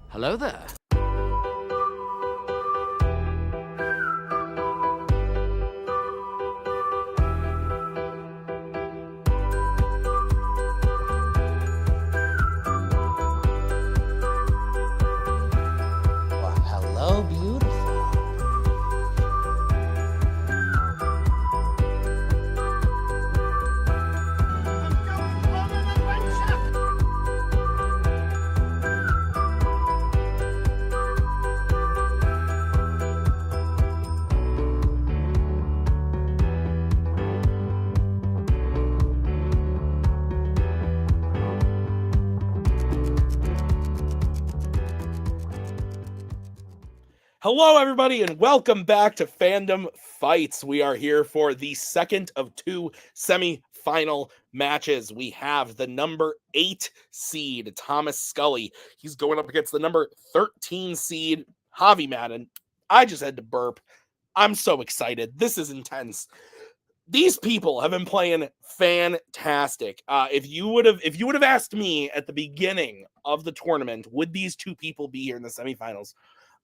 Hello there. Well, hello, beautiful. Hello, everybody, and welcome back to Fandom Fights. We are here for the second of two semi-final matches. We have the number 8 seed, Thomas Scully. He's going up against the number 13 seed, Javi Madan. I just had to burp. I'm so excited. This is intense. These people have been playing fantastic. If you would have asked me at the beginning of the tournament, would these two people be here in the semifinals?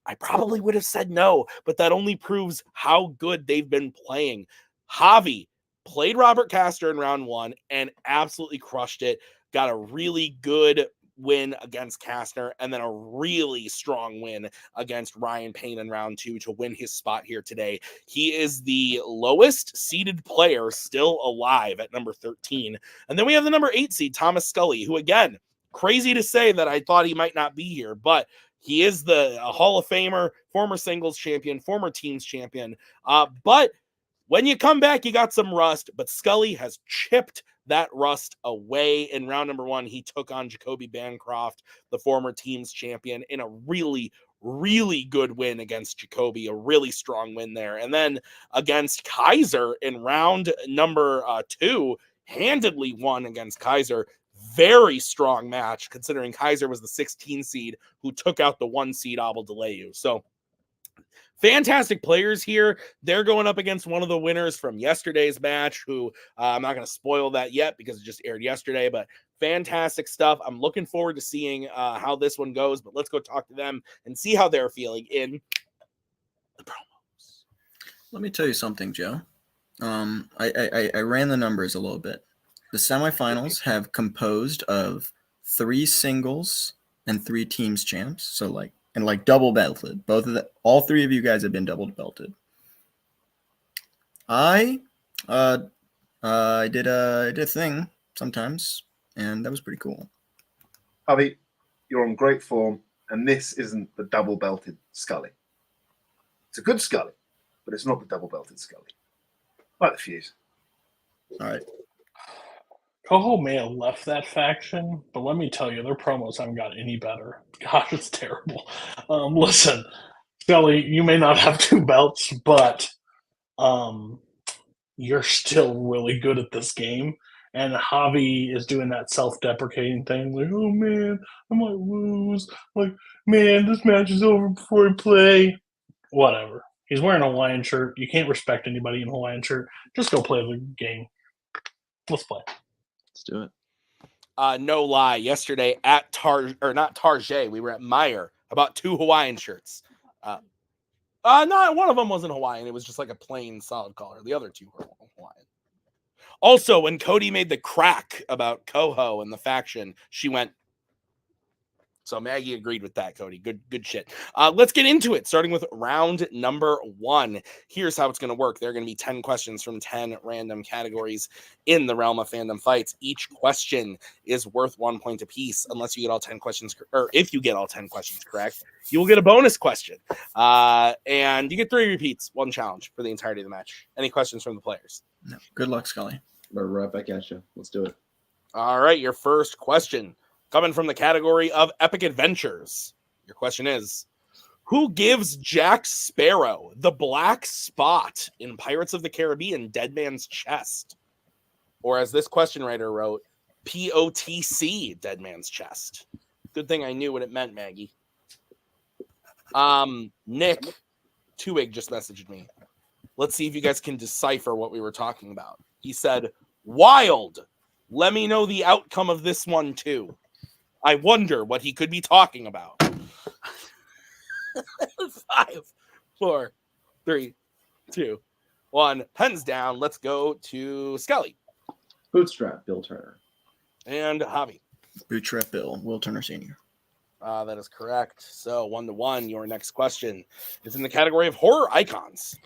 I probably would have said no, but that only proves how good they've been playing. Javi played Robert Castor in round 1 and absolutely crushed it. Got a really good win against Castor and then a really strong win against Ryan Payne in round 2 to win his spot here today. He is the lowest seeded player still alive at number 13. And then we have the number 8 seed, Thomas Scully, who, again, crazy to say that I thought he might not be here, but he is a Hall of Famer, former singles champion, former teams champion. But when you come back, you got some rust. But Scully has chipped that rust away. In round number 1, he took on Jacoby Bancroft, the former teams champion, in a really, really good win against Jacoby. A really strong win there. And then against Kaiser in round number 2, handedly won against Kaiser. Very strong match, considering Kaiser was the 16 seed who took out the 1 seed Abel Delayu. So fantastic players here. They're going up against one of the winners from yesterday's match, who I'm not going to spoil that yet because it just aired yesterday, but fantastic stuff. I'm looking forward to seeing how this one goes, but let's go talk to them and see how they're feeling in the promos. Let me tell you something, Joe. I ran the numbers a little bit. The semifinals have composed of 3 singles and 3 teams champs. So double belted. All 3 of you guys have been double belted. I did a thing sometimes, and that was pretty cool. Javi, you're on great form, and this isn't the double belted Scully. It's a good Scully, but it's not the double belted Scully. Like the fuse. All right. Coho may have left that faction, but let me tell you, their promos haven't got any better. Gosh, it's terrible. Listen, Scully, you may not have 2 belts, but you're still really good at this game. And Javi is doing that self-deprecating thing, like, oh man, I might lose. Like, man, this match is over before I play. Whatever. He's wearing a Hawaiian shirt. You can't respect anybody in a Hawaiian shirt. Just go play the game. Let's play. Let's do it. No lie, yesterday at Target, we were at Meyer, about 2 Hawaiian shirts. Not one of them wasn't Hawaiian. It was just like a plain solid color. The other 2 were Hawaiian. Also, when Cody made the crack about Coho and the faction, she went. So Maggie agreed with that, Cody. Good shit. Let's get into it, starting with round number 1. Here's how it's going to work. There are going to be 10 questions from 10 random categories in the realm of Fandom Fights. Each question is worth 1 point apiece, unless you get all 10 questions, or if you get all 10 questions correct, you will get a bonus question. And you get 3 repeats, 1 challenge for the entirety of the match. Any questions from the players? No. Good luck, Scully. We're right back at you. Let's do it. All right, your first question, coming from the category of epic adventures. Your question is, who gives Jack Sparrow the black spot in Pirates of the Caribbean, Dead Man's Chest? Or as this question writer wrote, POTC, Dead Man's Chest. Good thing I knew what it meant, Maggie. Nick Tuig just messaged me. Let's see if you guys can decipher what we were talking about. He said, wild. Let me know the outcome of this one, too. I wonder what he could be talking about. 5, 4, 3, 2, 1. Pens down. Let's go to Scully Bootstrap, Bill Turner. and Javi. Bootstrap Bill, Will Turner Sr. That is correct. So 1-1. Your next question is in the category of horror icons.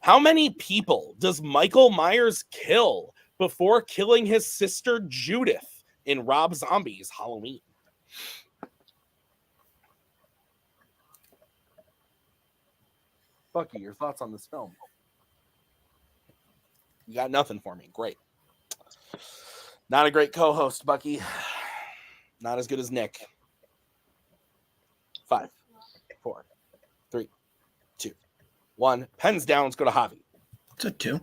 How many people does Michael Myers kill before killing his sister Judith in Rob Zombie's Halloween? Bucky, your thoughts on this film? You got nothing for me. Great. Not a great co-host, Bucky. Not as good as Nick. 5, 4, 3, 2, 1. Pens down. Let's go to Javi. It's a 2.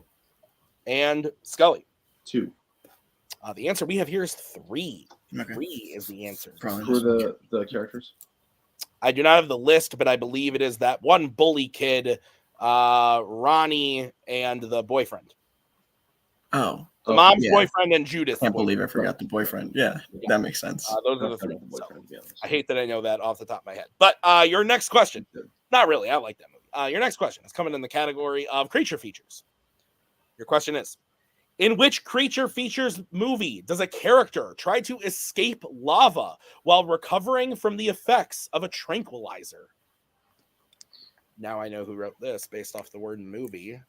And Scully. 2. The answer we have here is 3. Okay. 3 is the answer. Probably Who are the characters? I do not have the list, but I believe it is that one bully kid, Ronnie, and the boyfriend. Oh. The mom's yeah. boyfriend and Judith. Can't believe I forgot the boyfriend. Yeah, that makes sense. Those are the I've three. heard of the So, boyfriend, to be honest. I hate that I know that off the top of my head. But your next question. Not really. I like that movie. Your next question is coming in the category of creature features. Your question is, in which creature features movie does a character try to escape lava while recovering from the effects of a tranquilizer? Now I know who wrote this based off the word movie.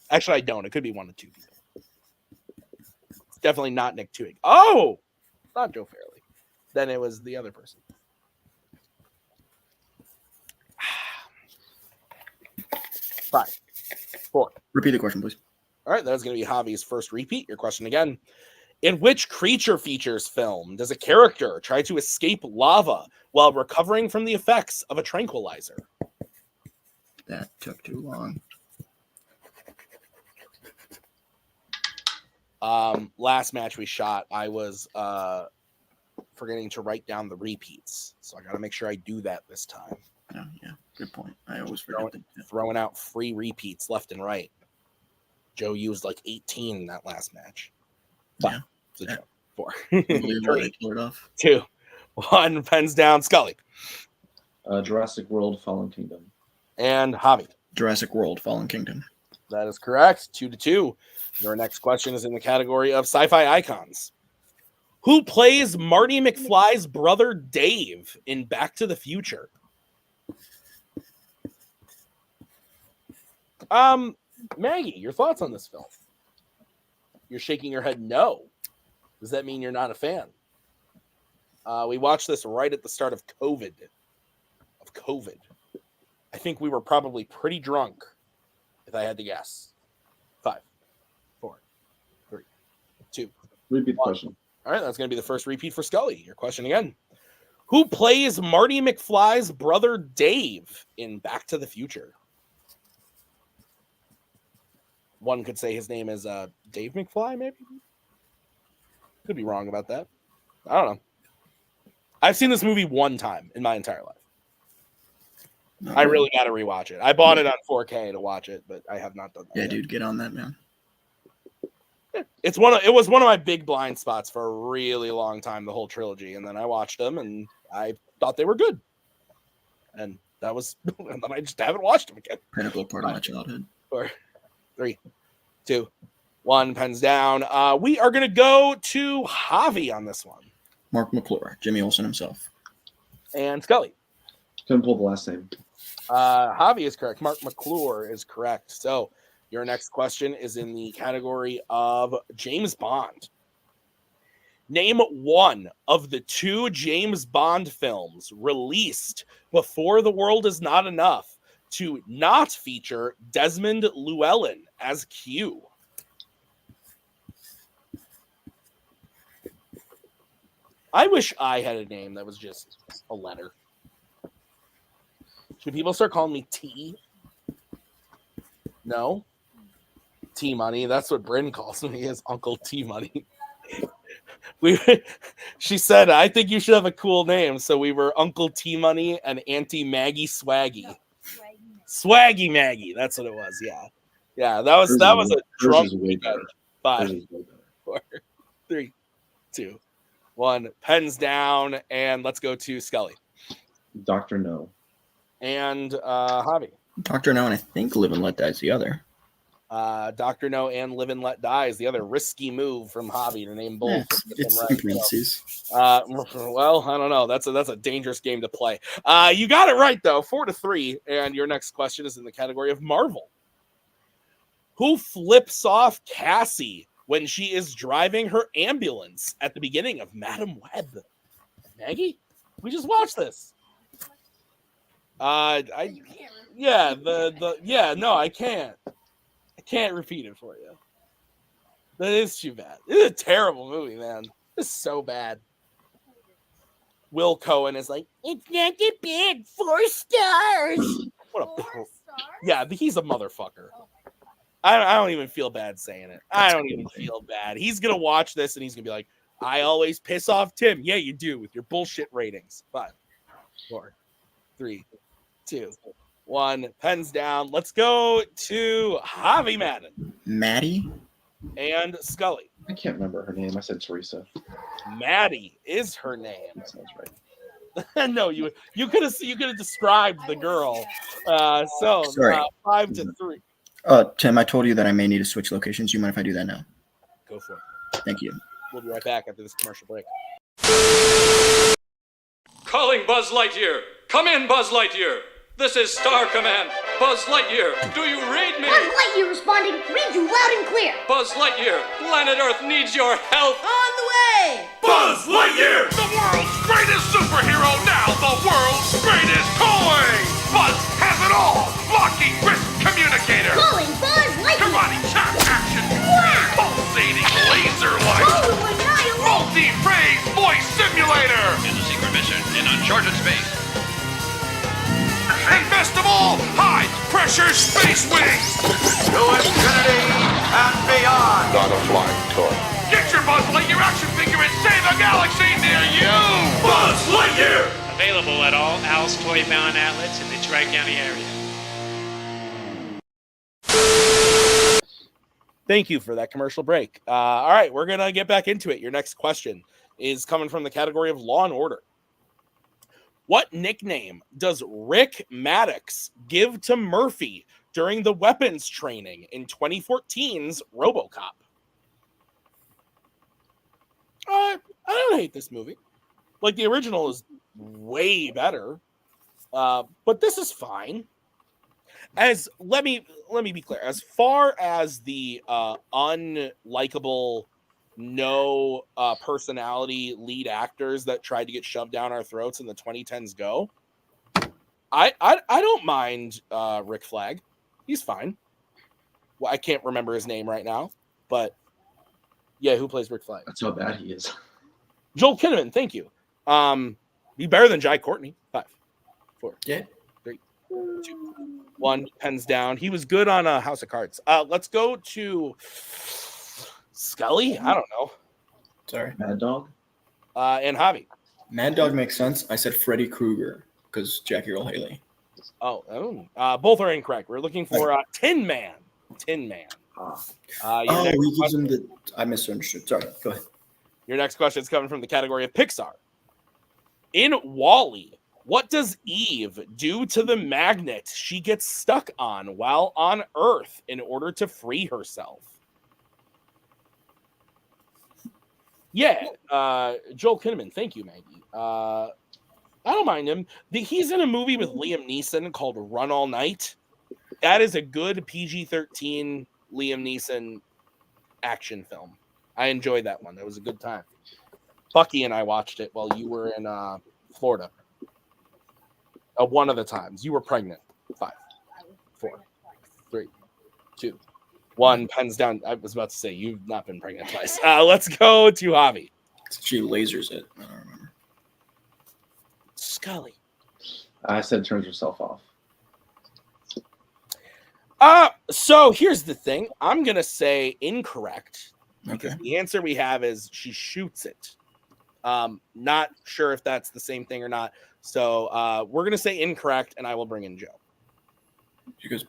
Actually, I don't. It could be one of two people. It's definitely not Nick Tuig. Oh, not Joe Fairley. Then it was the other person. 5, 4. Repeat the question, please. All right, that's going to be Javi's first repeat. Your question again. In which creature features film does a character try to escape lava while recovering from the effects of a tranquilizer? That took too long. Last match we shot, I was forgetting to write down the repeats. So I got to make sure I do that this time. Oh, yeah, good point. I always forget that. Throwing out free repeats left and right. Joe used like 18 in that last match. Yeah. It's a joke. 4. Unbelievable. I 3, tore it off. 2, 1. Pens down. Scully. Jurassic World, Fallen Kingdom. And Javi. Jurassic World, Fallen Kingdom. That is correct. 2-2. Your next question is in the category of sci-fi icons. Who plays Marty McFly's brother Dave in Back to the Future? Maggie, your thoughts on this film? You're shaking your head no. Does that mean you're not a fan? We watched this right at the start of COVID. I think we were probably pretty drunk, if I had to guess. 5, 4, 3, 2. Repeat the 1. question. All right, that's going to be the first repeat for Scully. Your question again. Who plays Marty McFly's brother Dave in Back to the Future? One could say his name is Dave McFly, maybe? Could be wrong about that. I don't know. I've seen this movie one time in my entire life. I really got to rewatch it. I bought it on 4K to watch it, but I have not done that. Yeah, yet. dude, get on that, man. It was one of my big blind spots for a really long time, the whole trilogy, and then I watched them and I thought they were good. And that was and then I just haven't watched them again. Pinnacle part of my childhood. 4, 3, 2, 1. Pens down. We are going to go to Javi on this one. Mark McClure, Jimmy Olsen himself. And Scully. Couldn't pull the last name. Javi is correct. Mark McClure is correct. So your next question is in the category of James Bond. Name one of the 2 James Bond films released before The World Is Not Enough to not feature Desmond Llewellyn as Q. I wish I had a name that was just a letter. Should people start calling me T? No? T Money. That's what Bryn calls me, is Uncle T Money. She said, I think you should have a cool name. So we were Uncle T Money and Auntie Maggie Swaggy. Swaggy Maggie. That's what it was. Yeah. Yeah. That was a drunk weekend. 5, 4, 3, 2, 1, pens down, and let's go to Scully. Dr. No. And Javi. Dr. No, and I think Live and Let Die is the other. Dr. No and Live and Let Die is the other risky move from Javi to name both. Yeah, it's in parentheses. Well, I don't know. That's a dangerous game to play. You got it right though, 4-3. And your next question is in the category of Marvel. Who flips off Cassie when she is driving her ambulance at the beginning of Madam Web? Maggie, we just watched this. I can't repeat it for you. That is too bad. This is a terrible movie, man. This is so bad. Will Cohen is like, it's not that bad. 4 stars. What a 4 stars? yeah, he's a motherfucker. I don't even feel bad saying it. I don't even feel bad. He's gonna watch this and he's gonna be like, I always piss off Tim. Yeah, you do with your bullshit ratings. 5, 4, 3, 2, 1. Pens down. Let's go to Javi Madan Maddie? and Scully. I can't remember her name. I said Teresa. Maddie is her name. That sounds right. No, you could have described the girl. Sorry. 5-3. Tim, I told you that I may need to switch locations. You mind if I do that now? Go for it. Thank you. We'll be right back after this commercial break. Calling Buzz Lightyear. Come in, Buzz Lightyear. This is Star Command. Buzz Lightyear, do you read me? Buzz Lightyear responding. Read you loud and clear. Buzz Lightyear, planet Earth needs your help. On the way. Buzz Lightyear, the world's greatest superhero, now the world's greatest toy! Buzz has it all! Blocking wrist communicator! Calling Buzz Lightyear. Karate chop action! Pulsating laser light! Total annihilation. Multi-phase voice simulator! In a secret mission in uncharted space. And best of all, high-pressure space wings! To infinity and beyond. Not a flying toy. Get your Buzz Lightyear action figure and save a galaxy near you! Buzz Lightyear! Available at all Al's Toy Bound outlets in the Tri-County area. Thank you for that commercial break. All right, we're going to get back into it. Your next question is coming from the category of Law and Order. What nickname does Rick Maddox give to Murphy during the weapons training in 2014's RoboCop? I don't hate this movie. Like, the original is way better, but this is fine. As let me be clear. As far as the unlikable, no personality lead actors that tried to get shoved down our throats in the 2010s go, I don't mind Rick Flag. He's fine. Well, I can't remember his name right now, but yeah, who plays Rick Flag? That's how bad he is. Joel Kinnaman, thank you. Be better than Jai Courtney. 5, 4, Yeah. 3, 2, 1. Pens down. He was good on House of Cards. Let's go to Scully. I don't know. Sorry. Mad Dog. And Javi. Mad Dog makes sense. I said Freddy Krueger because Jackie Earl Haley. Both are incorrect. We're looking for Tin Man. Tin Man. He gives him the. I misunderstood. Sorry. Go ahead. Your next question is coming from the category of Pixar. In WALL-E, what does Eve do to the magnet she gets stuck on while on Earth in order to free herself? Yeah, Joel Kinnaman. Thank you, Maggie. I don't mind him. He's in a movie with Liam Neeson called Run All Night. That is a good PG-13 Liam Neeson action film. I enjoyed that one. That was a good time. Bucky and I watched it while you were in Florida. One of the times. You were pregnant. 5, 4, 3, 2, 1. Pens down. I was about to say, you've not been pregnant twice. Let's go to Javi. She lasers it. I don't remember. Scully. I said turns herself off. So here's the thing. I'm going to say incorrect. Because Okay. the answer we have is she shoots it. Not sure if that's the same thing or not. So we're going to say incorrect, and I will bring in Joe. She goes.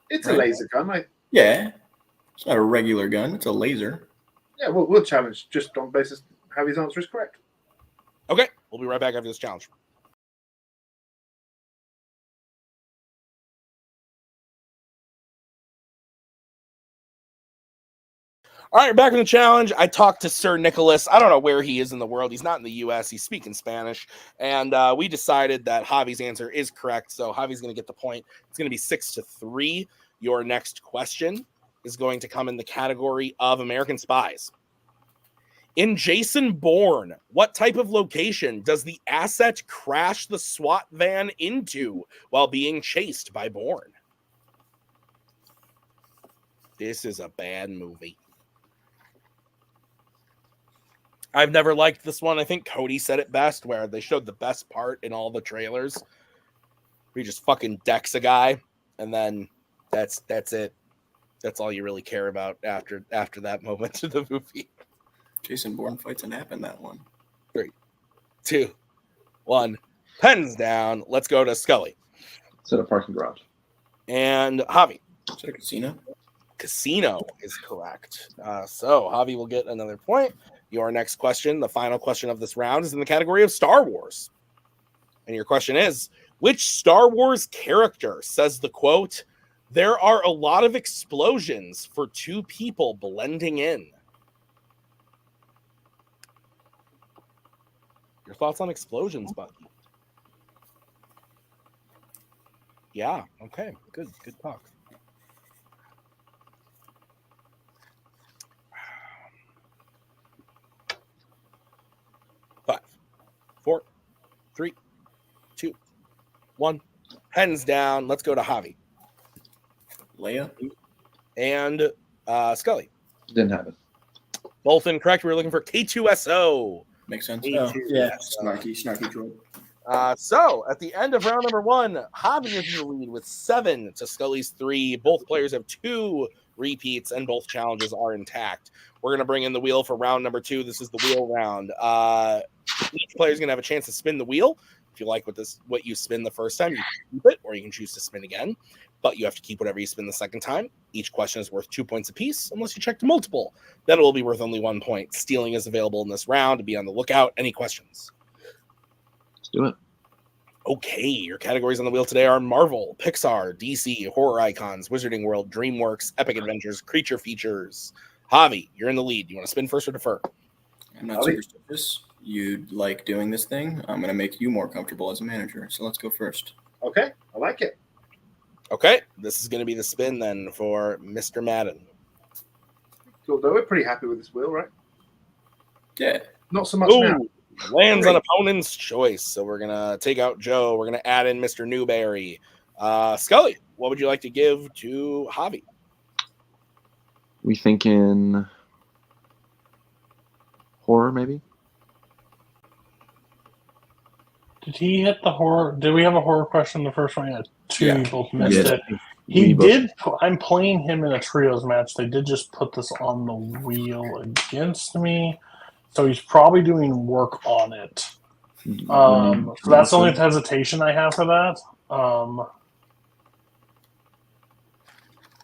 It's a laser gun, mate. Yeah. It's not a regular gun. It's a laser. Yeah, we'll challenge just on basis Javi's answer is correct. Okay, we'll be right back after this challenge. All right, back in the challenge. I talked to Sir Nicholas. I don't know where he is in the world. He's not in the U.S. He's speaking Spanish. And we decided that Javi's answer is correct. So Javi's going to get the point. It's going to be 6-3. Your next question is going to come in the category of American Spies. In Jason Bourne, what type of location does the asset crash the SWAT van into while being chased by Bourne? This is a bad movie. I've never liked this one. I think Cody said it best, where they showed the best part in all the trailers. He just fucking decks a guy, and then that's it. That's all you really care about after that moment of the movie. Jason Bourne fights a nap in that one. 3, 2, 1. Pens down. Let's go to Scully. It's at a parking garage. And Javi. Is that a casino? Casino is correct. So Javi will get another point. Your next question, the final question of this round, is in the category of Star Wars. And your question is, which Star Wars character says the quote, "There are a lot of explosions for two people blending in"? Your thoughts on explosions, Bucky? Yeah, okay, good talk. Five, 4, 3, 2, 1. Hands down. Let's go to Javi. Leia? And Scully. Didn't have it. Both incorrect. We were looking for K2SO. Makes sense. K2SO. Yeah, snarky droid. So, at the end of round number 1, Javi is in the lead with 7 to Scully's 3. Both players have 2 repeats, and both challenges are intact. We're going to bring in the wheel for round number 2. This is the wheel round. Each player is going to have a chance to spin the wheel. If you like what you spin the first time, you can keep it, or you can choose to spin again. But you have to keep whatever you spin the second time. Each question is worth 2 points apiece, unless you check to multiple. Then it will be worth only 1 point. Stealing is available in this round. To be on the lookout. Any questions? Let's do it. Okay, your categories on the wheel today are Marvel, Pixar, DC, Horror Icons, Wizarding World, DreamWorks, Epic Adventures, Creature Features. Javi, you're in the lead. You want to spin first or defer? I'm not superstitious. You like doing this thing. I'm going to make you more comfortable as a manager. So let's go first. Okay, I like it. Okay, this is going to be the spin then for Mr. Madan. Cool, though. We're pretty happy with this wheel, right? Yeah. Not so much now. Lands on opponent's choice. So we're going to take out Joe. We're going to add in Mr. Newberry. Scully, what would you like to give to Javi? We thinking horror, maybe? Did he hit the horror? Did we have a horror question in the first one? Yeah, 2 Yeah. people missed it. He did. I'm playing him in a trios match. They did just put this on the wheel against me, so he's probably doing work on it. So that's the only hesitation I have for that.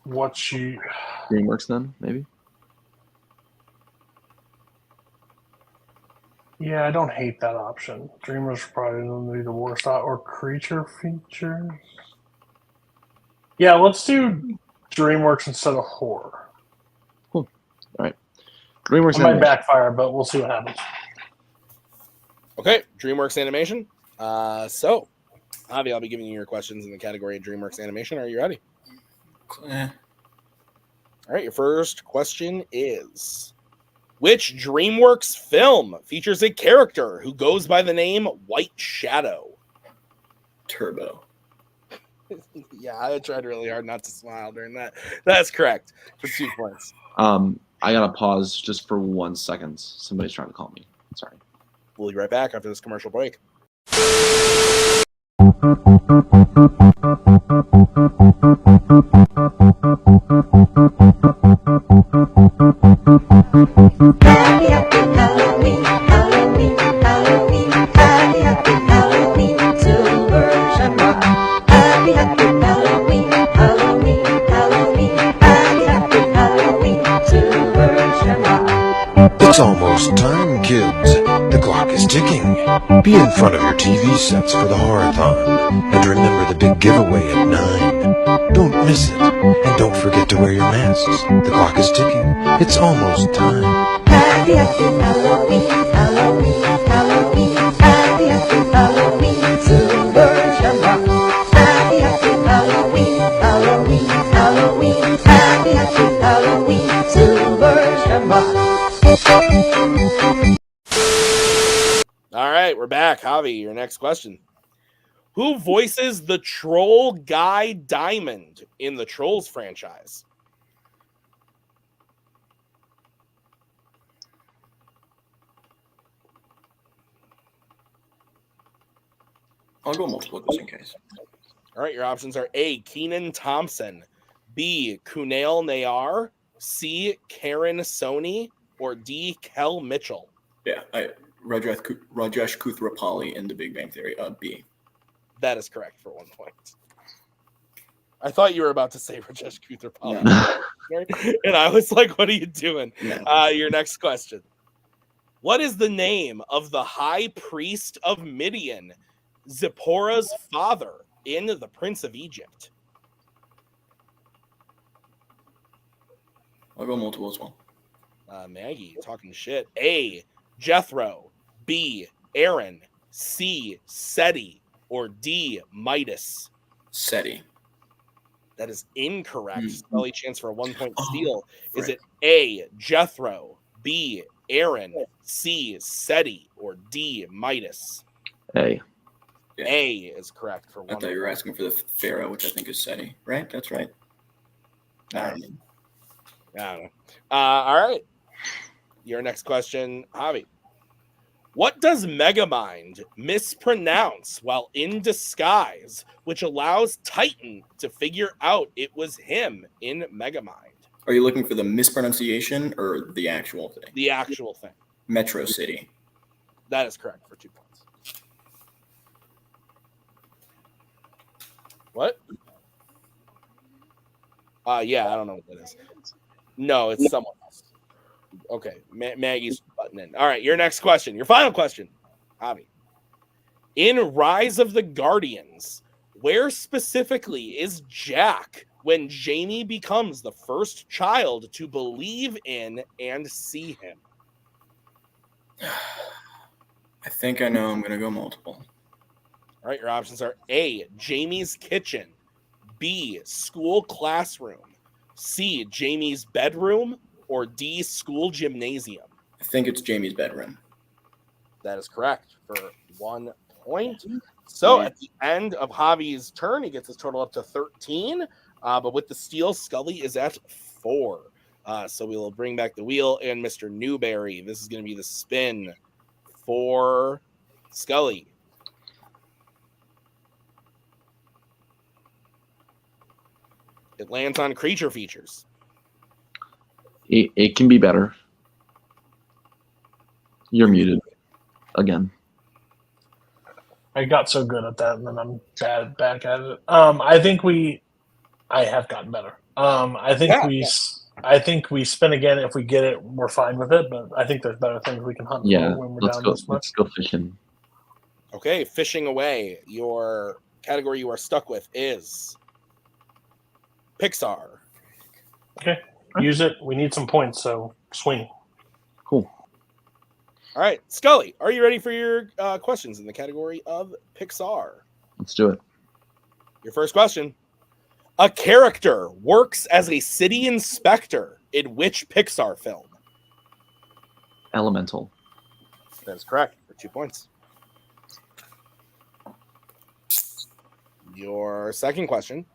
DreamWorks then, maybe? Yeah, I don't hate that option. Dreamers probably don't be the worst or Creature Features. Yeah, let's do DreamWorks instead of horror. Cool. All right. DreamWorks It might animation. backfire, but we'll see what happens. Okay, DreamWorks Animation. So, Javi, I'll be giving you your questions in the category of DreamWorks Animation. Are you ready? All right, your first question is, which DreamWorks film features a character who goes by the name White Shadow? Turbo. Yeah, I tried really hard not to smile during that. That's correct. For 2 points. I got to pause just for 1 second. Somebody's trying to call me. Sorry. We'll be right back after this commercial break. Happy, happy Halloween, Halloween, Halloween, happy, happy Halloween, Silver Shamrock. Happy, happy Halloween, Halloween, Halloween, happy, happy Halloween, Silver Shamrock. It's almost time, kids. The clock is ticking. Be in front of your TV sets for the Horathon. And remember the big giveaway at 9. Don't miss it. And don't forget to wear your masks. The clock is ticking. It's almost time. Happy, happy Halloween, Halloween, Halloween. Happy, happy Halloween, Silver Shamrock. Happy, happy Halloween, Halloween, Halloween. Happy, happy Halloween, Silver Shamrock. All right, we're back. Javi, your next question. Who voices the troll Guy Diamond in the Trolls franchise? I'll go multiple just in case. All right, your options are A, Keenan Thompson, B, Kunail Nayar, C, Karen Sony, or D, Kel Mitchell. Yeah, Rajesh Kuthrapali in The Big Bang Theory. B. That is correct for 1 point. I thought you were about to say Rajesh Kuthrapali. No. And I was like, what are you doing? No. Your next question. What is the name of the high priest of Midian, Zipporah's father, in The Prince of Egypt? I'll go multiple as well. Maggie, talking shit. A, Jethro, B, Aaron, C, Seti, or D, Midas? Seti. That is incorrect. Scully chance for a 1 point steal. Is frick. it A, Jethro, B, Aaron, C, Seti, or D, Midas? A. Yeah. A is correct for 1 I thought you were asking for the Pharaoh, which I think is Seti. Right? That's right. I don't know. All right. Your next question, Javi. What does Megamind mispronounce while in disguise, which allows Titan to figure out it was him in Megamind? Are you looking for the mispronunciation or the actual thing? The actual thing. Metro City. That is correct for 2 points. What? Yeah, I don't know what that is. No, it's someone else. Okay, Maggie's butting in. All right, your next question. Your final question, Javi. In Rise of the Guardians, where specifically is Jack when Jamie becomes the first child to believe in and see him? I think I know. I'm going to go multiple. All right, your options are A, Jamie's kitchen, B, school classroom, C, Jamie's bedroom, or D, school gymnasium. I think it's Jamie's bedroom. That is correct for 1 point. So at the end of Javi's turn, he gets his total up to 13. But with the steal, Scully is at 4. So we will bring back the wheel and Mr. Newberry. This is going to be the spin for Scully. It lands on creature features. It can be better. You're muted again. I got so good at that, and then I'm bad back at it. I have gotten better. I think we spin again. If we get it, we're fine with it. But I think there's better things we can hunt Yeah, when we're let's down go. this much. Let's go fishing. Okay, fishing away. Your category you are stuck with is Pixar. Okay, use it. We need some points, so swing. Cool. All right, Scully, are you ready for your questions in the category of Pixar? Let's do it. Your first question. A character works as a city inspector in which Pixar film? Elemental. That is correct for 2 points. Your second question.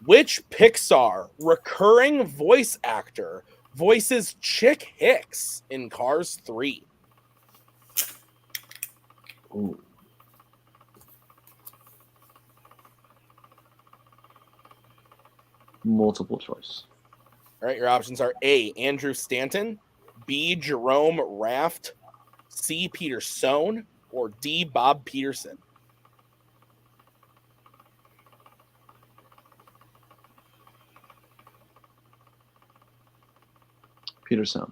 Which Pixar recurring voice actor voices Chick Hicks in Cars 3? Ooh. Multiple choice. All right, your options are A, Andrew Stanton, B, Jerome Raft, C, Peter Sohn, or D, Bob Peterson. Peterson.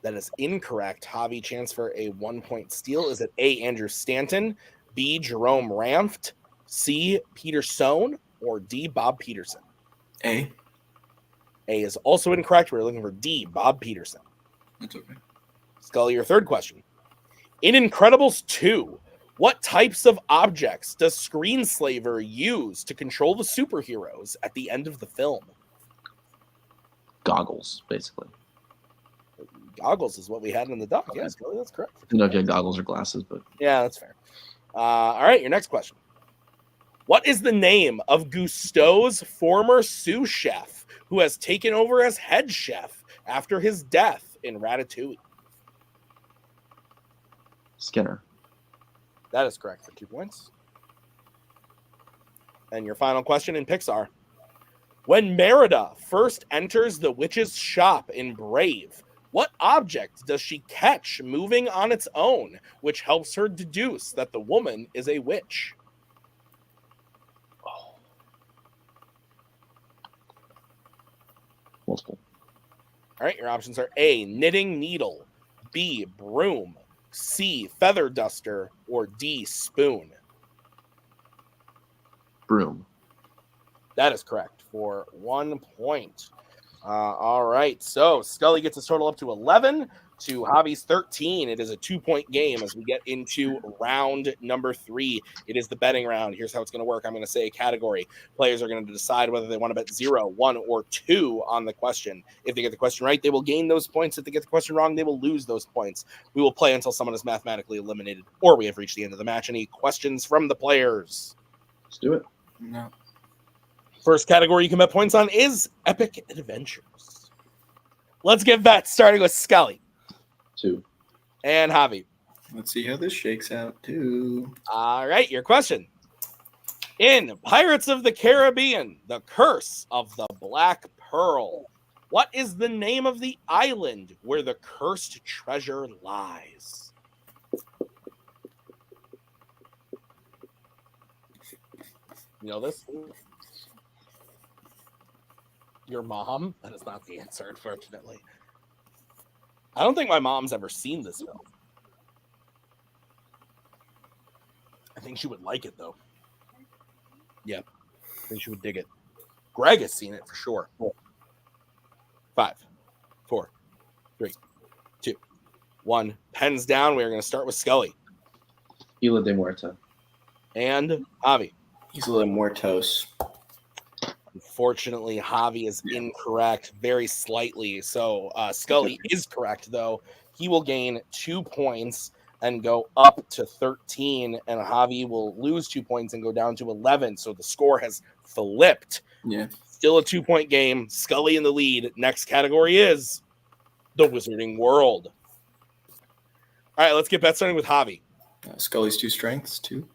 That is incorrect. Javi, chance for a 1-point steal. Is it A, Andrew Stanton, B, Jerome Ramft, C, Peter Sohn, or D, Bob Peterson? A. A is also incorrect. We're looking for D, Bob Peterson. That's okay. Scully, your third question. In Incredibles 2, what types of objects does Screenslaver use to control the superheroes at the end of the film? Goggles, basically. Goggles is what we had in the doc. Yes, Scully, that's correct. I don't know if you had goggles or glasses, but yeah, that's fair. All right, your next question. What is the name of Gusteau's former sous chef who has taken over as head chef after his death in Ratatouille? Skinner. That is correct for 2 points. And your final question in Pixar. When Merida first enters the witch's shop in Brave, what object does she catch moving on its own, which helps her deduce that the woman is a witch? Multiple. All right, your options are A, knitting needle, B, broom, C, feather duster, or D, spoon. Broom. That is correct for 1 point. All right, so Scully gets his total up to 11 to Javi's 13. It is a 2-point game as we get into round number 3. It is the betting round. Here's how it's going to work. I'm going to say a category. Players are going to decide whether they want to bet 0, 1, or 2 on the question. If they get the question right, they will gain those points. If they get the question wrong, they will lose those points. We will play until someone is mathematically eliminated or we have reached the end of the match. Any questions from the players? Let's do it. No. First category you can bet points on is Epic Adventures. Let's get bets, starting with Scully. 2. And Javi. Let's see how this shakes out, too. All right, your question. In Pirates of the Caribbean, The Curse of the Black Pearl, what is the name of the island where the cursed treasure lies? You know this? Your mom? That is not the answer, unfortunately. I don't think my mom's ever seen this film. I think she would like it, though. Yeah. I think she would dig it. Greg has seen it for sure. 5, 4, 3, 2, 1. Pens down. We are going to start with Scully. Isla de Muerta. And Javi. Isla de Muertos. Unfortunately, Javi is incorrect very slightly. So Scully is correct, though. He will gain 2 points and go up to 13, and Javi will lose 2 points and go down to 11. So the score has flipped. Yeah. Still a 2-point game. Scully in the lead. Next category is the Wizarding World. All right, let's get bet starting with Javi. Scully's 2 strengths, 2.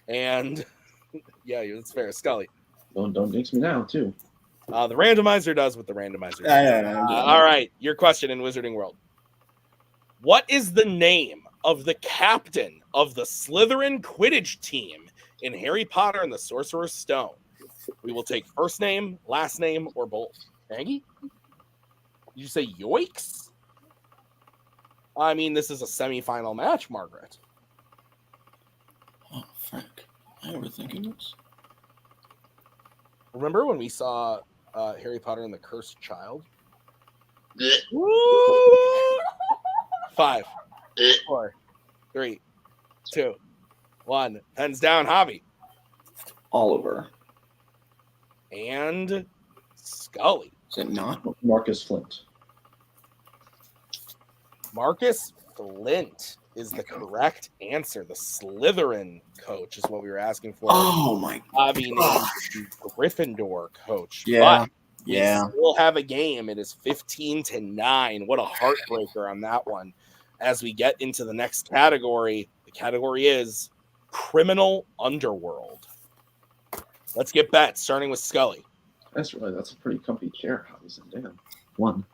And yeah, that's fair. Scully. Don't jinx me now, too. The randomizer does what the randomizer does. I All right, your question in Wizarding World. What is the name of the captain of the Slytherin Quidditch team in Harry Potter and the Sorcerer's Stone? We will take first name, last name, or both. Maggie? Did you say yoicks? I mean, this is a semifinal match, Margaret. Oh, Frank. I overthinking this. Remember when we saw Harry Potter and the Cursed Child? 5, 4, 3, 2, 1. Pens down, Javi. Oliver. And Scully. Is it not? Marcus Flint. Marcus Flint is the correct answer. The Slytherin coach is what we were asking for. Oh, my God. Javi named the Gryffindor coach. Yeah. But we still have a game. It is 15-9. What a heartbreaker on that one. As we get into the next category, the category is Criminal Underworld. Let's get bets, starting with Scully. That's a pretty comfy chair. How is it? Damn. 1.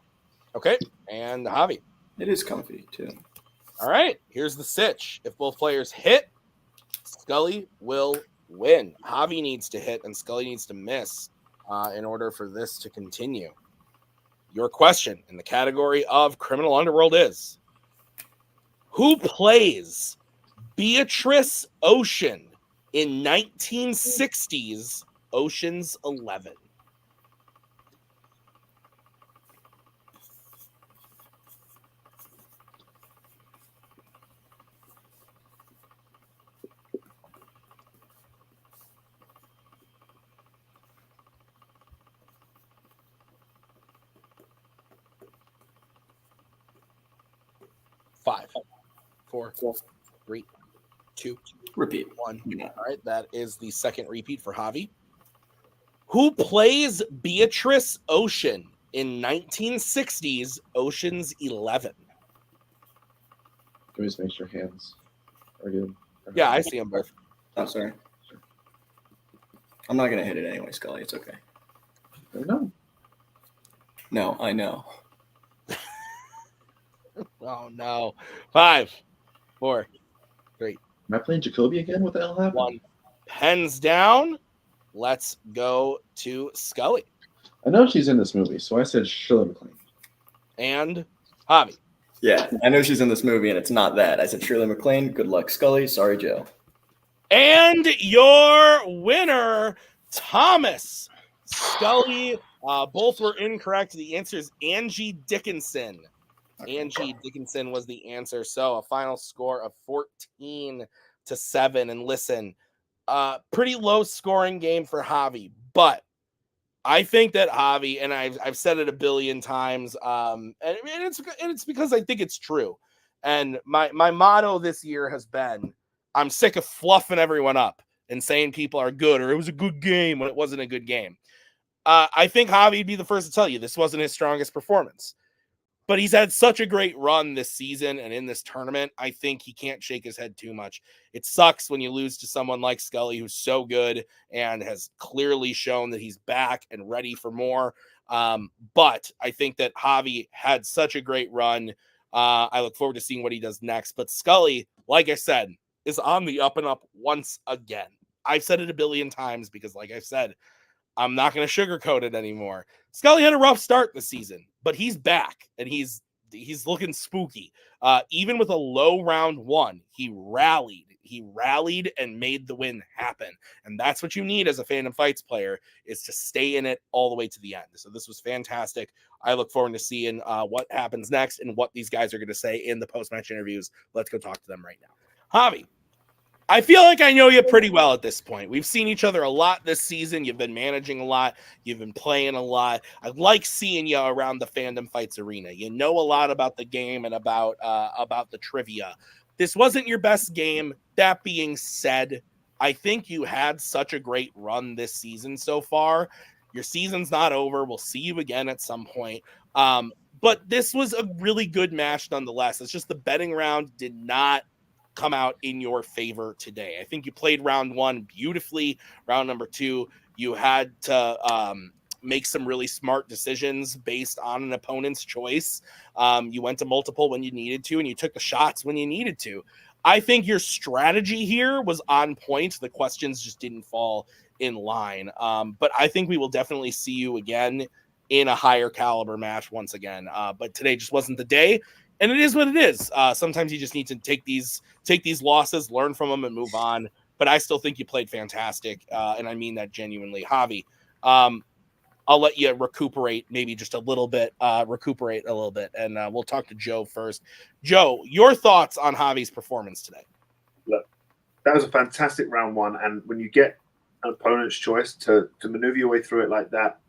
Okay, and Javi. It is comfy, too. All right, here's the sitch. If both players hit, Scully will win. Javi needs to hit, and Scully needs to miss in order for this to continue. your question in the category of Criminal Underworld is, who plays Beatrice Ocean in 1960s Ocean's 11? Five, four, three, two, repeat. One. All right, that is the second repeat for Javi. Who plays Beatrice Ocean in 1960s Ocean's 11? Can we just make sure hands are good? Yeah, I see them both. Oh, sorry. I'm not gonna hit it anyway, Scully. It's okay. No. No, I know. Oh no. 5, 4, 3. Am I playing Jacoby again? What the hell happened? 1. Pens down. Let's go to Scully. I know she's in this movie, so I said Shirley MacLaine. And Javi. Yeah, I know she's in this movie, and it's not that. I said Shirley MacLaine. Good luck, Scully. Sorry, Joe. And your winner, Thomas. Scully, both were incorrect. The answer is Angie Dickinson. Angie Dickinson was the answer. So a final score of 14-7. And listen, pretty low scoring game for Javi, but I think that Javi, and I've said it a billion times, and it's because I think it's true. And my motto this year has been, I'm sick of fluffing everyone up and saying people are good or it was a good game when it wasn't a good game. I think Javi would be the first to tell you this wasn't his strongest performance. But he's had such a great run this season and in this tournament, I think he can't shake his head too much. It sucks when you lose to someone like Scully, who's so good and has clearly shown that he's back and ready for more. But I think that Javi had such a great run. I look forward to seeing what he does next. But Scully, like I said, is on the up and up once again. I've said it a billion times because, like I said, I'm not going to sugarcoat it anymore. Scully had a rough start this season, but he's back and he's looking spooky. Even with a low round one, he rallied and made the win happen. And that's what you need as a Fandom Fights player, is to stay in it all the way to the end. So this was fantastic. I look forward to seeing what happens next and what these guys are going to say in the post-match interviews. Let's go talk to them right now. Javi, I feel like I know you pretty well at this point. We've seen each other a lot this season. You've been managing a lot. You've been playing a lot. I like seeing you around the Fandom Fights arena. You know a lot about the game and about the trivia. This wasn't your best game. That being said, I think you had such a great run this season so far. Your season's not over. We'll see you again at some point. But this was a really good match nonetheless. It's just the betting round did not come out in your favor today. I think you played round one beautifully. Round number two, you had to make some really smart decisions based on an opponent's choice. You went to multiple when you needed to, and you took the shots when you needed to. I think your strategy here was on point. The questions just didn't fall in line. But I think we will definitely see you again in a higher caliber match once again. But today just wasn't the day. And it is what it is. Sometimes you just need to take these losses, learn from them, and move on. But I still think you played fantastic, and I mean that genuinely. Javi, I'll let you recuperate just a little bit, and we'll talk to Joe first. Joe, your thoughts on Javi's performance today? Look, that was a fantastic round one, and when you get an opponent's choice to maneuver your way through it like that,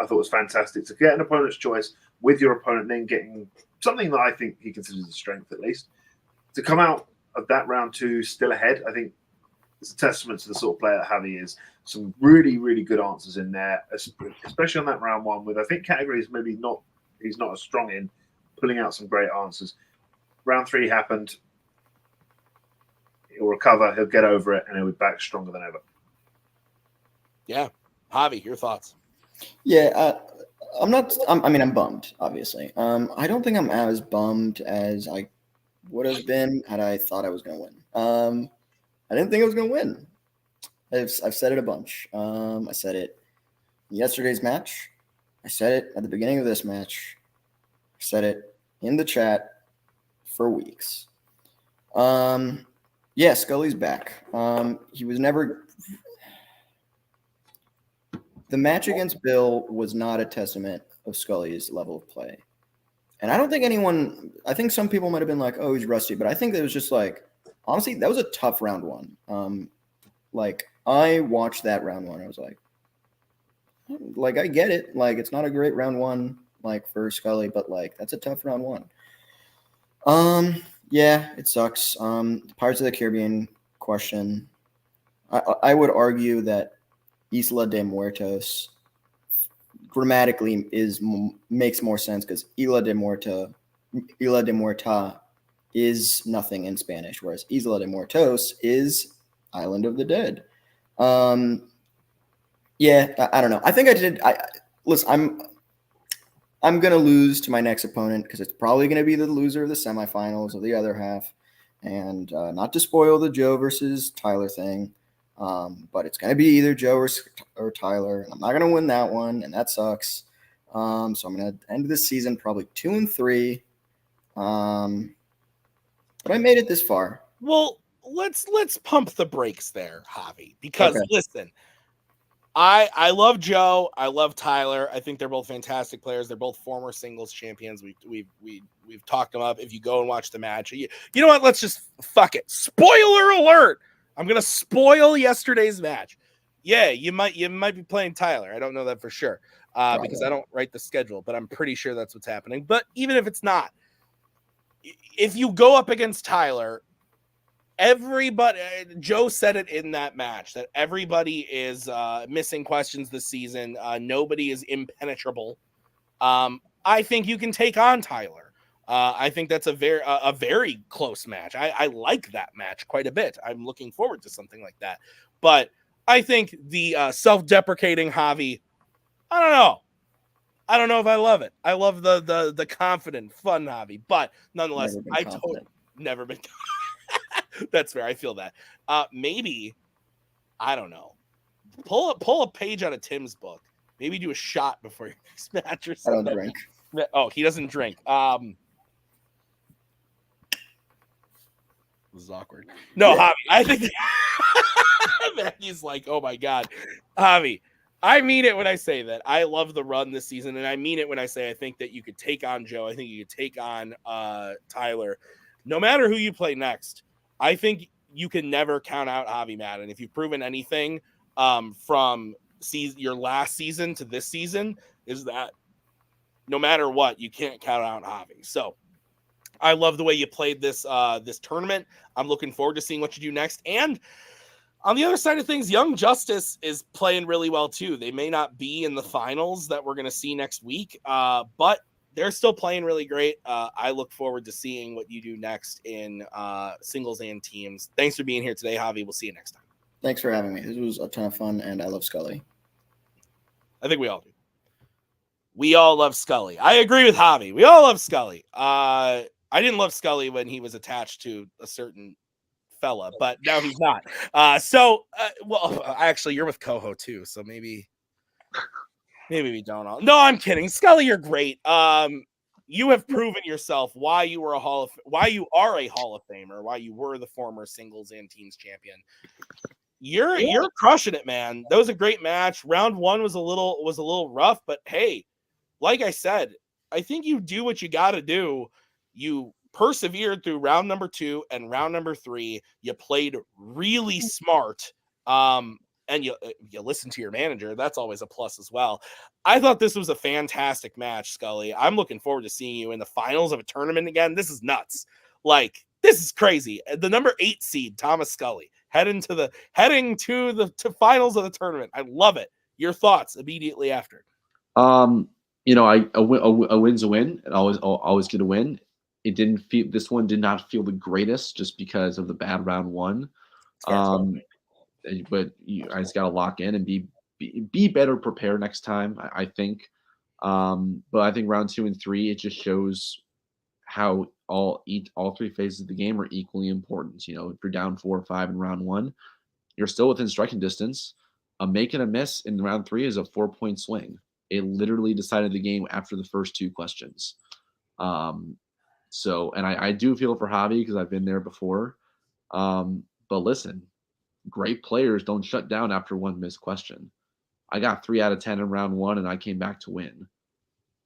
I thought it was fantastic. To get an opponent's choice with your opponent then getting something that I think he considers a strength, at least, to come out of that round two still ahead, I think it's a testament to the sort of player that Javi is. Some really, really good answers in there, especially on that round one with, I think, categories he's not as strong in, pulling out some great answers. Round three happened. He'll recover, he'll get over it, and he'll be back stronger than ever. Yeah. Javi, your thoughts? Yeah, I'm bummed, obviously. I don't think I'm as bummed as I would have been had I thought I was going to win. I didn't think I was going to win. I've said it a bunch. I said it in yesterday's match. I said it at the beginning of this match. I said it in the chat for weeks. Yeah, Scully's back. He was never. The match against Bill was not a testament of Scully's level of play. And I don't think anyone, I think some people might have been like, oh, he's rusty. But I think it was just like, honestly, that was a tough round one. Like, I watched that round one. I was like, I get it. Like, it's not a great round one, like, for Scully, but, like, that's a tough round one. Yeah, it sucks. Pirates of the Caribbean question. I would argue that Isla de Muertos grammatically makes more sense because Isla de Muerta is nothing in Spanish, whereas Isla de Muertos is Island of the Dead. Yeah, I don't know. I think I did. Listen, I'm gonna lose to my next opponent because it's probably gonna be the loser of the semifinals of the other half, and not to spoil the Joe versus Tyler thing. But it's going to be either Joe or Tyler. And I'm not going to win that one, and that sucks. So I'm going to end this season probably 2-3. But I made it this far. Well, let's pump the brakes there, Javi, because listen, I love Joe. I love Tyler. I think they're both fantastic players. They're both former singles champions. We've talked them up. If you go and watch the match, you know what? Let's just fuck it. Spoiler alert. I'm gonna spoil yesterday's match. Yeah, you might be playing Tyler. I don't know that for sure because I don't write the schedule, but I'm pretty sure that's what's happening. But even if it's not, if you go up against Tyler, everybody, Joe said it in that match that everybody is missing questions this season. Nobody is impenetrable. I think you can take on Tyler. I think that's a very close match. I like that match quite a bit. I'm looking forward to something like that. But I think the self-deprecating Javi, I don't know if I love it. I love the confident, fun Javi. But nonetheless, I totally never been. That's fair. I feel that. Maybe, I don't know. Pull a page out of Tim's book. Maybe do a shot before your next match or something. I don't drink. Oh, he doesn't drink. This is awkward. No, yeah. Javi, I think Maggie's like, oh my God. Javi, I mean it when I say that. I love the run this season, and I mean it when I say I think that you could take on Joe. I think you could take on Tyler. No matter who you play next, I think you can never count out Javi Madan. If you've proven anything from your last season to this season, is that no matter what, you can't count out Javi. So I love the way you played this tournament. I'm looking forward to seeing what you do next. And on the other side of things, Young Justice is playing really well too. They may not be in the finals that we're going to see next week, but they're still playing really great. I look forward to seeing what you do next in singles and teams. Thanks for being here today, Javi. We'll see you next time. Thanks for having me. This was a ton of fun, and I love Scully. I think we all do. We all love Scully. I agree with Javi. We all love Scully. I didn't love Scully when he was attached to a certain fella, but now he's not. Well, actually, you're with Coho too, so maybe we don't all. No, I'm kidding. Scully, you're great. You have proven yourself why you are a Hall of Famer, why you were the former singles and teams champion. You're crushing it, man. That was a great match. Round one was a little rough, but hey, like I said, I think you do what you got to do. You persevered through round number 2 and round number 3. You played really smart. And you listen to your manager. That's always a plus as well. I thought this was a fantastic match, Scully. I'm looking forward to seeing you in the finals of a tournament again. This is nuts. Like, this is crazy. The number 8 seed, Thomas Scully, heading to the finals of the tournament. I love it. Your thoughts immediately after. A win's a win, and always get a win. This one did not feel the greatest just because of the bad round one. But I just got to lock in and be better prepared next time, I think. But I think round 2 and 3, it just shows how all 3 phases of the game are equally important. If you're down 4 or 5 in round 1, you're still within striking distance. A make and a miss in round 3 is a 4-point swing. It literally decided the game after the first 2 questions. So, and I do feel for Javi because I've been there before. But listen, great players don't shut down after one missed question. I got 3 out of 10 in round 1, and I came back to win.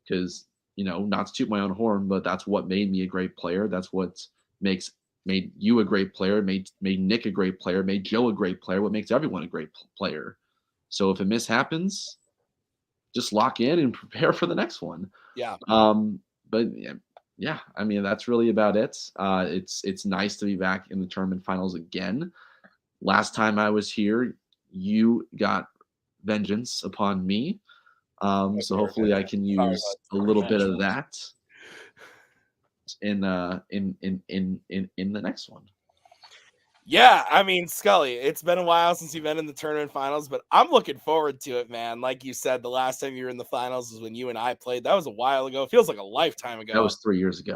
Because, not to toot my own horn, but that's what made me a great player. That's what made you a great player, made Nick a great player, made Joe a great player, what makes everyone a great player. So if a miss happens, just lock in and prepare for the next one. Yeah. But yeah, I mean, that's really about it. It's nice to be back in the tournament finals again. Last time I was here, you got vengeance upon me. So hopefully I can use a little bit of that in the next one. Yeah, I mean, Scully, it's been a while since you've been in the tournament finals, but I'm looking forward to it, man. Like you said, the last time you were in the finals was when you and I played. That was a while ago. It feels like a lifetime ago. That was 3 years ago.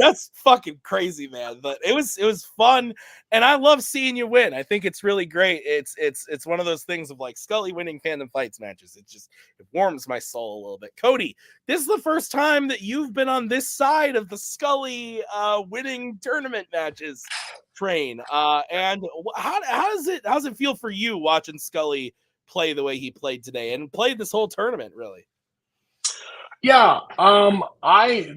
That's fucking crazy, man. But it was fun, and I love seeing you win. I think it's really great. It's one of those things of like Scully winning Fandom Fights matches. It warms my soul a little bit. Cody, this is the first time that you've been on this side of the Scully winning tournament matches train. And how does it feel for you watching Scully play the way he played today and played this whole tournament, really? Yeah,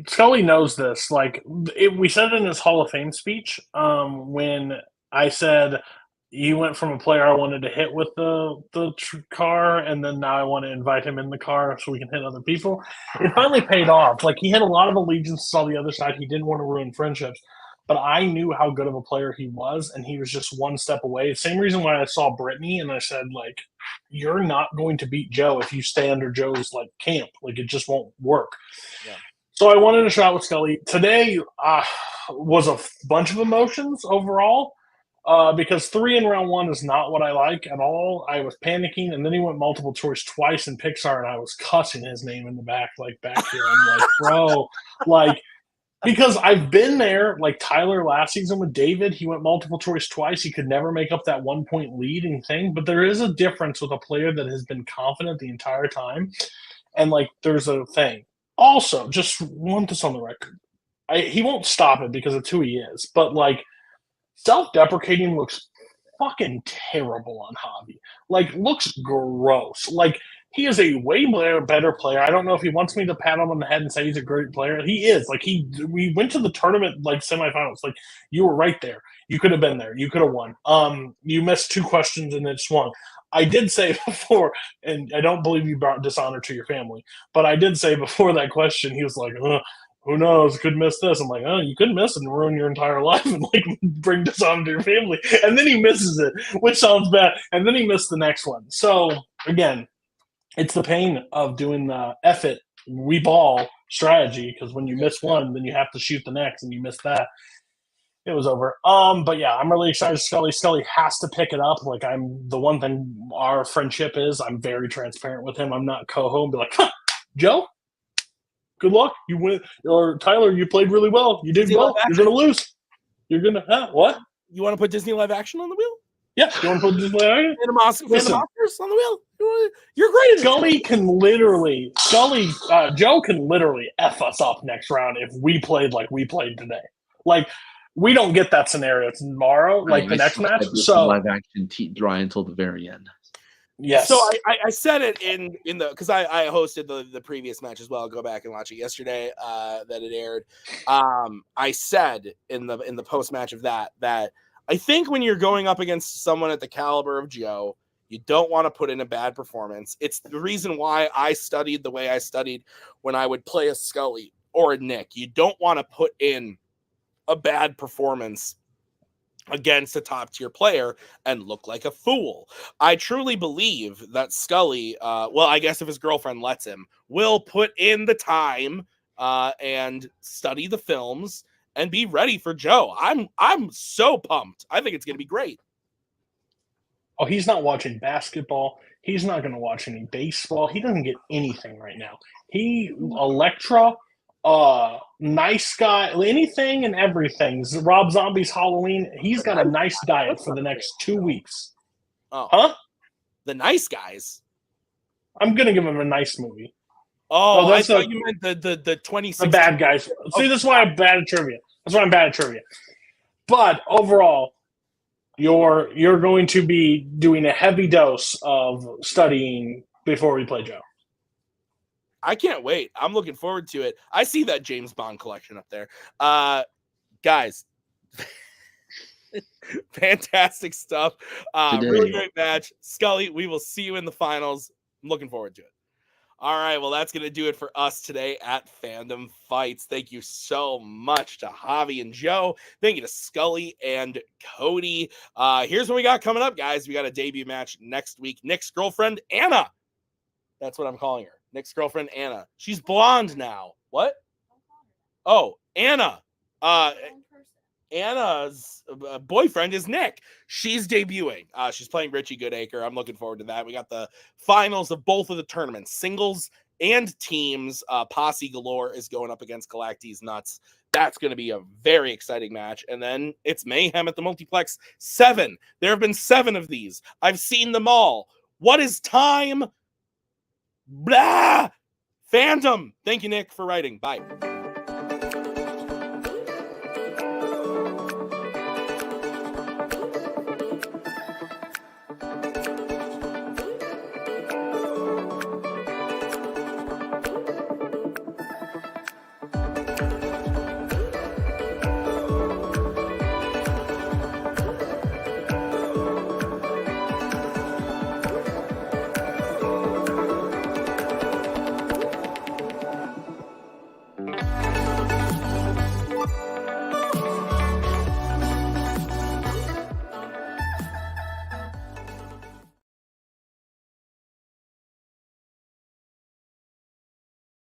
Scully knows this. Like we said in his Hall of Fame speech, when I said he went from a player I wanted to hit with the car, and then now I want to invite him in the car so we can hit other people. It finally paid off. Like he had a lot of allegiances on the other side. He didn't want to ruin friendships. But I knew how good of a player he was, and he was just one step away. Same reason why I saw Brittany, and I said, like, you're not going to beat Joe if you stay under Joe's, like, camp. Like, it just won't work. Yeah. So I wanted a shot with Scully. Today was a bunch of emotions overall because 3 in round 1 is not what I like at all. I was panicking, and then he went multiple choice twice in Pixar, and I was cussing his name in the back here. I'm like, bro, like – because I've been there, like Tyler last season with David, he went multiple choice twice. He could never make up that 1 point lead and thing. But there is a difference with a player that has been confident the entire time. And like, there's a thing. Also, just want this on the record. He won't stop it because it's who he is. But like, self-deprecating looks fucking terrible on Javi. Like, looks gross. Like, he is a way better player. I don't know if he wants me to pat him on the head and say he's a great player. He is. Like, we went to the tournament, like, semifinals. Like, you were right there. You could have been there. You could have won. You missed 2 questions and then swung. I did say before, and I don't believe you brought dishonor to your family, but I did say before that question, he was like, who knows, could miss this. I'm like, oh, you could miss it and ruin your entire life and like bring dishonor to your family. And then he misses it, which sounds bad. And then he missed the next one. So, again, it's the pain of doing the F it, we ball strategy, because when you miss one, then you have to shoot the next, and you miss that. It was over. But yeah, I'm really excited. Scully has to pick it up. Like, I'm the one thing our friendship is, I'm very transparent with him. I'm not Coho and be like, Joe, good luck. You win. Or Tyler, you played really well. You did well. You're going to lose. You're going to, what? You want to put Disney live action on the wheel? Yeah, you want to put Disney live action? Phantom Oscars on the wheel? You're great at Joe can literally F us up next round if we played like we played today. Like, we don't get that scenario tomorrow, like the next match. So live action dry until the very end. Yes. So I said it in the, because I hosted the previous match as well. I'll go back and watch it yesterday that it aired. I said in the post match of that I think when you're going up against someone at the caliber of Joe, you don't want to put in a bad performance. It's the reason why I studied the way I studied when I would play a Scully or a Nick. You don't want to put in a bad performance against a top tier player and look like a fool. I truly believe that Scully, well, I guess if his girlfriend lets him, will put in the time and study the films and be ready for Joe. I'm so pumped. I think it's going to be great. Oh, he's not watching basketball. He's not going to watch any baseball. He doesn't get anything right now. Electra, nice guy, anything and everything. Rob Zombie's Halloween. He's got a nice diet for the next 2 weeks. Oh. Huh? The nice guys. I'm gonna give him a nice movie. Oh, I that's thought you meant the 2016. The bad guys. See, this is why I'm bad at trivia. That's why I'm bad at trivia. But overall, you're going to be doing a heavy dose of studying before we play Joe. I can't wait. I'm looking forward to it. I see that James Bond collection up there. Guys, fantastic stuff. Really great match. Scully, we will see you in the finals. I'm looking forward to it. All right, well, that's going to do it for us today at Fandom Fights. Thank you so much to Javi and Joe. Thank you to Scully and Cody. Here's what we got coming up, guys. We got a debut match next week. Nick's girlfriend, Anna. That's what I'm calling her. Nick's girlfriend, Anna. She's blonde now. What? Oh, Anna. Anna's boyfriend is Nick. She's debuting. She's playing Richie Goodacre. I'm looking forward to that. We got the finals of both of the tournaments, singles and teams. Posse Galore is going up against Galactes Nuts. That's going to be a very exciting match. And then it's Mayhem at the Multiplex 7. There have been 7 of these. I've seen them all. What is time? Blah! Fandom. Thank you, Nick, for writing. Bye.